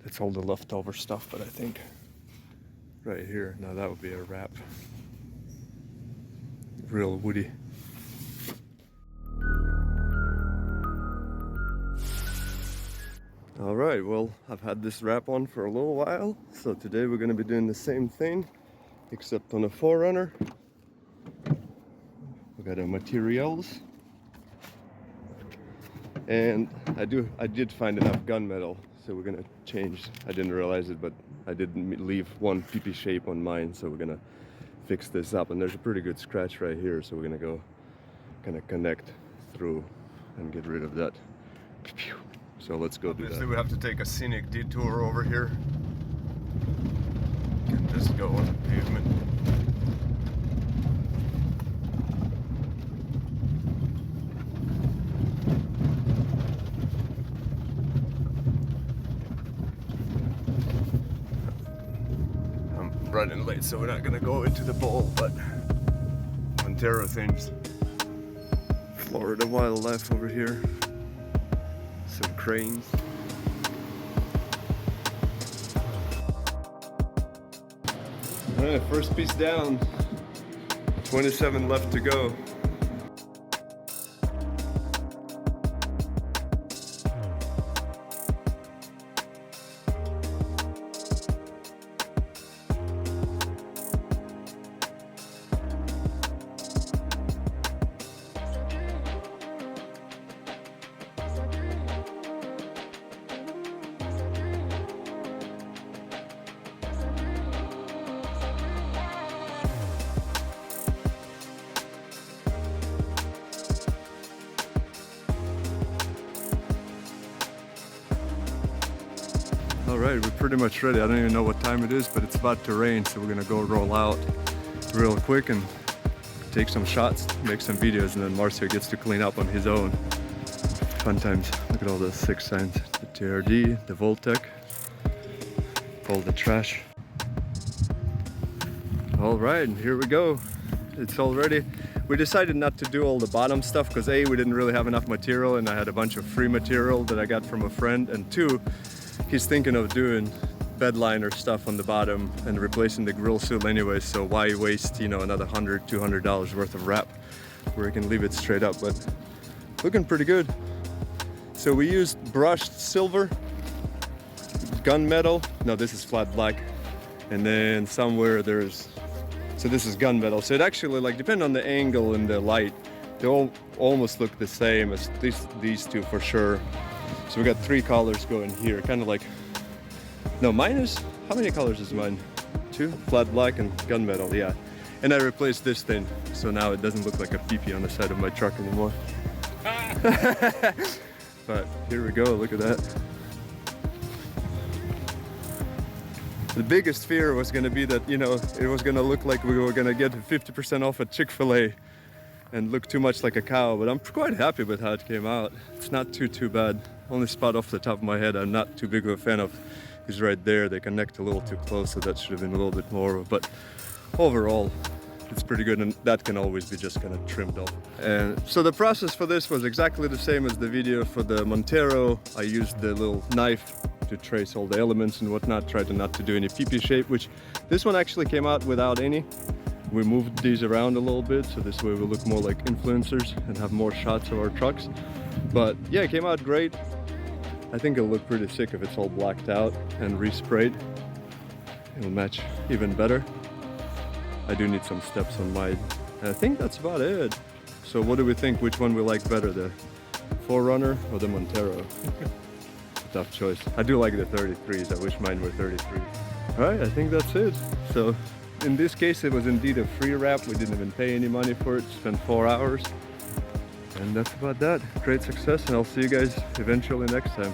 That's all the leftover stuff, but I think right here, now that would be a wrap. Real woody. All right, well, I've had this wrap on for a little while, so today we're gonna be doing the same thing, except on a 4Runner. We got our materials. And I did find enough gunmetal, so we're gonna change. I didn't realize it, but I didn't leave one PP shape on mine, so we're gonna fix this up. And there's a pretty good scratch right here, so we're gonna connect through and get rid of that. So let's go do that. Obviously we have to take a scenic detour over here. Can just go on the pavement. Running late, so we're not gonna go into the bowl, but Montero things. Florida wildlife over here. Some cranes. Alright, first piece down. 27 left to go. Alright, we're pretty much ready. I don't even know what time it is, but it's about to rain, so we're gonna go roll out real quick and take some shots, make some videos, and then Marcio gets to clean up on his own. Fun times. Look at all those 6 signs. The TRD, the Voltec, all the trash. Alright, here we go. It's all ready. We decided not to do all the bottom stuff because A, we didn't really have enough material, and I had a bunch of free material that I got from a friend, and 2, he's thinking of doing bed liner stuff on the bottom and replacing the grill seal anyway, so why waste, you know, another $100, $200 worth of wrap where we can leave it straight up. But looking pretty good. So we used brushed silver, gunmetal, no, this is flat black, and then somewhere there's, so this is gunmetal. So it actually, like, depending on the angle and the light, they all almost look the same as these two for sure. So we got 3 colors going here, kind of like, no, mine is, how many colors is mine? 2, flat black and gunmetal, yeah. And I replaced this thing, so now it doesn't look like a peepee on the side of my truck anymore. But here we go, look at that. The biggest fear was gonna be that, you know, it was gonna look like we were gonna get 50% off at Chick-fil-A and look too much like a cow, but I'm quite happy with how it came out. It's not too bad. Only spot off the top of my head I'm not too big of a fan of is right there. They connect a little too close, so that should have been a little bit more, but overall it's pretty good, and that can always be just kind of trimmed off. And so the process for this was exactly the same as the video for the Montero. I used the little knife to trace all the elements and whatnot, tried not to do any PP shape, which this one actually came out without any. We moved these around a little bit, so this way we look more like influencers and have more shots of our trucks. But yeah, it came out great. I think it'll look pretty sick if it's all blacked out and resprayed. It'll match even better. I do need some steps on mine. And I think that's about it. So what do we think? Which one we like better, the 4Runner or the Montero? Tough choice. I do like the 33s. I wish mine were 33. All right, I think that's it. So in this case, it was indeed a free wrap. We didn't even pay any money for it. Spent 4 hours. And that's about that. Great success, and I'll see you guys eventually next time.